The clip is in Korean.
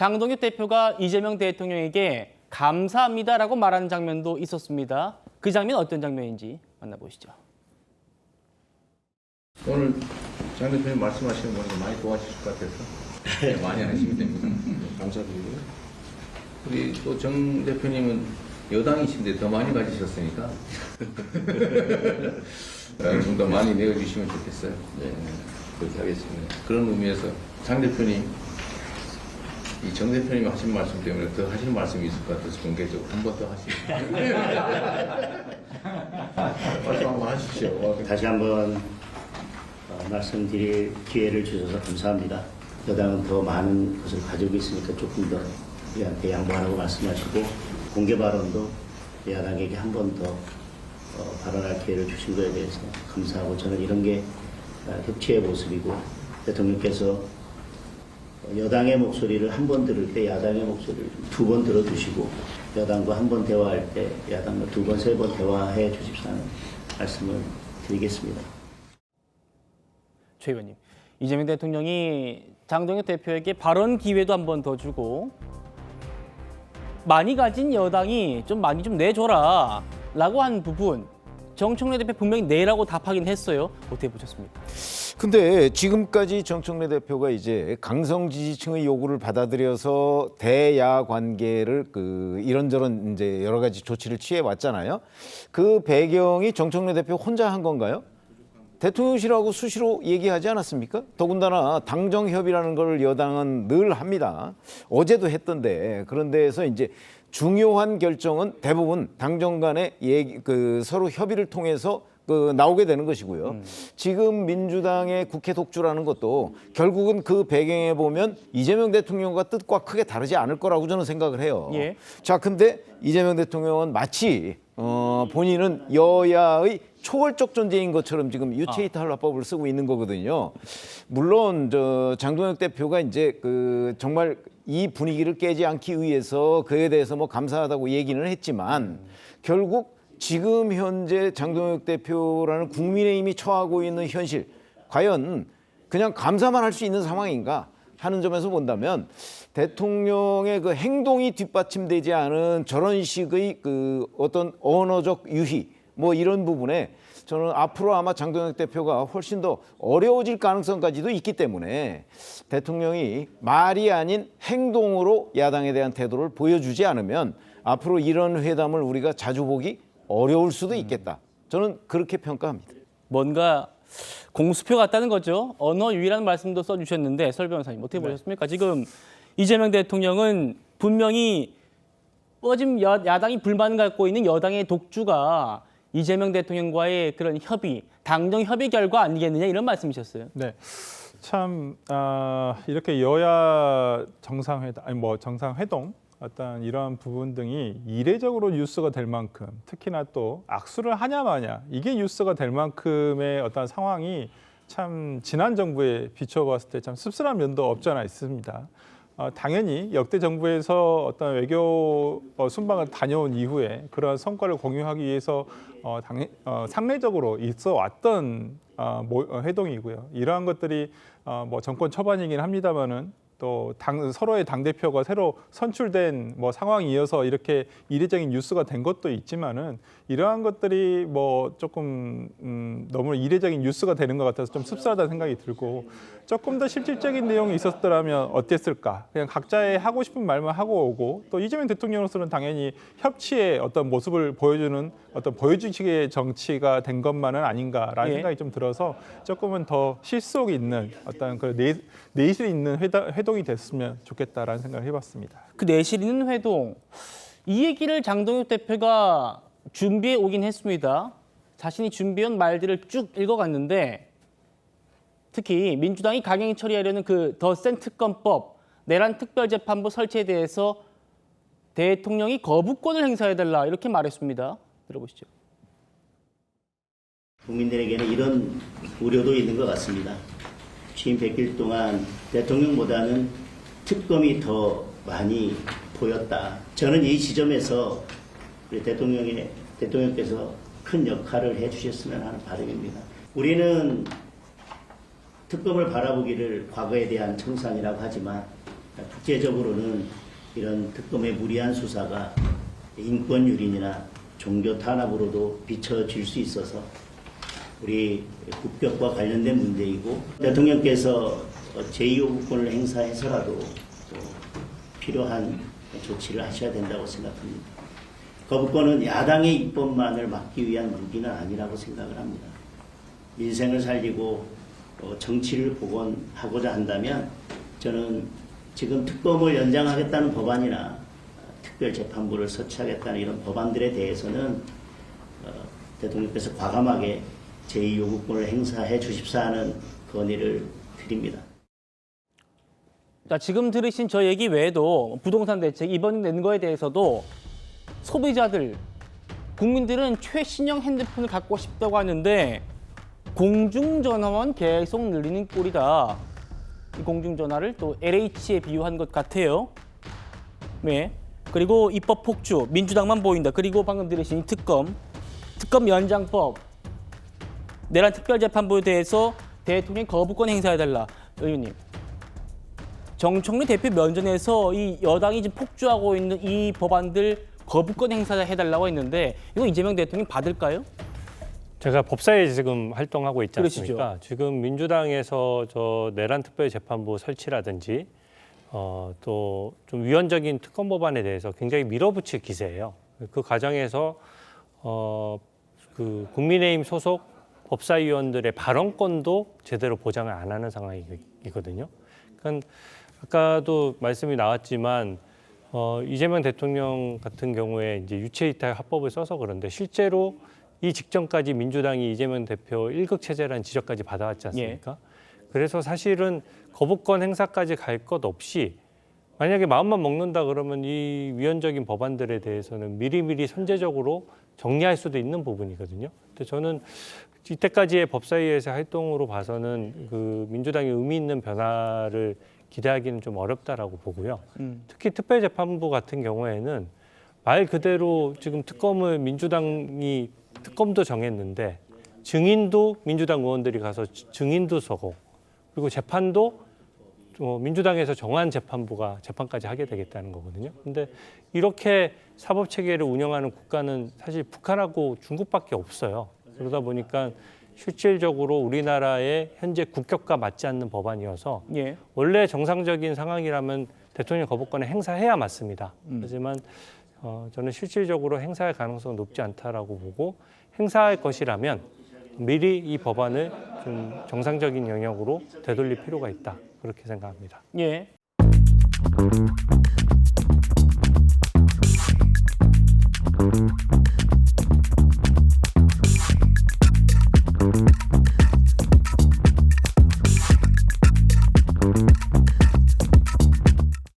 장동혁 대표가 이재명 대통령에게 감사합니다라고 말하는 장면도 있었습니다. 그 장면 어떤 장면인지 만나보시죠. 오늘 장 대표님 말씀하시는 거는 많이 도와주실 것 같아서 네, 많이 하시면 됩니다. 감사드리고요. 우리 또 정 대표님은 여당이신데 더 많이 가지셨으니까 좀 더 많이 내어주시면 좋겠어요. 네, 그렇게 하겠습니다. 그런 의미에서 장 대표님, 이 정 대표님이 하신 말씀 때문에 더 하실 말씀이 있을 것 같아서 공개적으로 한 번 더 하시죠. 말씀 한번 하십시오. 다시 한번 말씀드릴 기회를 주셔서 감사합니다. 여당은 더 많은 것을 가지고 있으니까 조금 더 우리한테 양보하라고 말씀하시고 공개 발언도 야당에게 한 번 더 발언할 기회를 주신 것에 대해서 감사하고 저는 이런 게 협치의 모습이고 대통령께서 여당의 목소리를 한 번 들을 때 야당의 목소리를 두 번 들어주시고 여당과 한 번 대화할 때 야당과 두 번, 세 번 대화해 주십사는 말씀을 드리겠습니다. 최 의원님, 이재명 대통령이 장동혁 대표에게 발언 기회도 한 번 더 주고 많이 가진 여당이 좀 많이 좀 내줘라 라고 한 부분 정청래 대표 분명히 내라고 답하긴 했어요. 어떻게 보셨습니까? 근데 지금까지 정청래 대표가 이제 강성 지지층의 요구를 받아들여서 대야 관계를 이런저런 이제 여러 가지 조치를 취해 왔잖아요. 그 배경이 정청래 대표 혼자 한 건가요? 대통령실하고 수시로 얘기하지 않았습니까? 더군다나 당정협의라는 걸 여당은 늘 합니다. 어제도 했던데 그런 데에서 이제 중요한 결정은 대부분 당정 간의 서로 협의를 통해서 나오게 되는 것이고요. 지금 민주당의 국회 독주라는 것도 결국은 그 배경에 보면 이재명 대통령과 뜻과 크게 다르지 않을 거라고 저는 생각을 해요. 예. 자, 근데 이재명 대통령은 마치 본인은 여야의 초월적 존재인 것처럼 지금 유체이트 한라법을 쓰고 있는 거거든요. 물론 장동혁 대표가 이제 정말 이 분위기를 깨지 않기 위해서 그에 대해서 뭐 감사하다고 얘기는 했지만 결국 지금 현재 장동혁 대표라는 국민의힘이 처하고 있는 현실, 과연 그냥 감사만 할 수 있는 상황인가 하는 점에서 본다면 대통령의 그 행동이 뒷받침되지 않은 저런 식의 어떤 언어적 유희 뭐 이런 부분에 저는 앞으로 아마 장동혁 대표가 훨씬 더 어려워질 가능성까지도 있기 때문에 대통령이 말이 아닌 행동으로 야당에 대한 태도를 보여주지 않으면 앞으로 이런 회담을 우리가 자주 보기 어려울 수도 있겠다. 저는 그렇게 평가합니다. 뭔가 공수표 같다는 거죠. 언어 유희라는 말씀도 써주셨는데 설 변호사님 어떻게 보셨습니까? 지금 이재명 대통령은 분명히 지금 야당이 불만을 갖고 있는 여당의 독주가 이재명 대통령과의 그런 협의, 당정 협의 결과 아니겠느냐 이런 말씀이셨어요. 네, 참 이렇게 여야 정상회담, 정상회동 어떤 이러한 부분 등이 이례적으로 뉴스가 될 만큼 특히나 또 악수를 하냐 마냐 이게 뉴스가 될 만큼의 어떤 상황이 참 지난 정부에 비춰봤을 때 참 씁쓸한 면도 없지 않아 있습니다. 당연히 역대 정부에서 어떤 외교 순방을 다녀온 이후에 그러한 성과를 공유하기 위해서 상례적으로 있어 왔던 회동이고요. 이러한 것들이 정권 초반이긴 합니다만은 또 서로의 당대표가 새로 선출된 상황이어서 이렇게 이례적인 뉴스가 된 것도 있지만은 이러한 것들이 조금 너무 이례적인 뉴스가 되는 것 같아서 좀 씁쓸하다는 생각이 들고 조금 더 실질적인 내용이 있었더라면 어땠을까? 그냥 각자의 하고 싶은 말만 하고 오고 또 이재명 대통령으로서는 당연히 협치의 어떤 모습을 보여주는 어떤 보여주기의 정치가 된 것만은 아닌가라는 생각이 좀 들어서 조금은 더 실속 있는 어떤 그 내실 있는 회동이 됐으면 좋겠다라는 생각을 해봤습니다. 그 내실 있는 회동, 이 얘기를 장동혁 대표가 준비해 오긴 했습니다. 자신이 준비한 말들을 쭉 읽어갔는데 특히 민주당이 강행 처리하려는 그 더 센 특검법, 내란 특별재판부 설치에 대해서 대통령이 거부권을 행사해달라 이렇게 말했습니다. 들어보시죠. 국민들에게는 이런 우려도 있는 것 같습니다. 취임 100일 동안 대통령보다는 특검이 더 많이 보였다. 저는 이 지점에서 우리 대통령께서 큰 역할을 해주셨으면 하는 바람입니다. 우리는 특검을 바라보기를 과거에 대한 청산이라고 하지만 국제적으로는 이런 특검의 무리한 수사가 인권 유린이나 종교 탄압으로도 비춰질 수 있어서 우리 국격과 관련된 문제이고 대통령께서 제2요구권을 행사해서라도 또 필요한 조치를 하셔야 된다고 생각합니다. 거부권은 야당의 입법만을 막기 위한 무기는 아니라고 생각을 합니다. 민생을 살리고 정치를 복원하고자 한다면 저는 지금 특검을 연장하겠다는 법안이나 특별재판부를 설치하겠다는 이런 법안들에 대해서는 대통령께서 과감하게 제2요구권을 행사해 주십사 하는 건의를 드립니다. 자, 지금 들으신 저 얘기 외에도 부동산 대책 이번 낸 거에 대해서도 소비자들, 국민들은 최신형 핸드폰을 갖고 싶다고 하는데 공중전화만 계속 늘리는 꼴이다. 이 공중전화를 또 LH에 비유한 것 같아요. 네. 그리고 입법 폭주, 민주당만 보인다. 그리고 방금 들으신 이 특검 연장법, 내란 특별재판부에 대해서 대통령 거부권 행사해달라. 의원님, 정청래 대표 면전에서 이 여당이 지금 폭주하고 있는 이 법안들 거부권 행사해달라고 했는데 이거 이재명 대통령 받을까요? 제가 법사위에 지금 활동하고 있지 그러시죠. 않습니까? 지금 민주당에서 저 내란 특별재판부 설치라든지 또 좀 위헌적인 특검 법안에 대해서 굉장히 밀어붙일 기세예요. 그 과정에서 그 국민의힘 소속 법사위원들의 발언권도 제대로 보장을 안 하는 상황이거든요. 그러니까 아까도 말씀이 나왔지만 이재명 대통령 같은 경우에 이제 유체이탈 합법을 써서 그런데 실제로 이 직전까지 민주당이 이재명 대표 1극 체제라는 지적까지 받아왔지 않습니까? 그래서 사실은 거부권 행사까지 갈 것 없이 만약에 마음만 먹는다 그러면 이 위헌적인 법안들에 대해서는 미리미리 선제적으로 정리할 수도 있는 부분이거든요. 근데 저는 이때까지의 법사위에서 활동으로 봐서는 그 민주당이 의미 있는 변화를 기대하기는 좀 어렵다라고 보고요. 특히 특별재판부 같은 경우에는 말 그대로 지금 특검을 민주당이 특검도 정했는데 증인도 민주당 의원들이 가서 증인도 서고 그리고 재판도 민주당에서 정한 재판부가 재판까지 하게 되겠다는 거거든요. 근데 이렇게 사법 체계를 운영하는 국가는 사실 북한하고 중국밖에 없어요. 그러다 보니까 실질적으로 우리나라의 현재 국격과 맞지 않는 법안이어서 원래 정상적인 상황이라면 대통령 거부권을 행사해야 맞습니다. 하지만 저는 실질적으로 행사할 가능성은 높지 않다라고 보고 행사할 것이라면 미리 이 법안을 좀 정상적인 영역으로 되돌릴 필요가 있다. 그렇게 생각합니다. 예.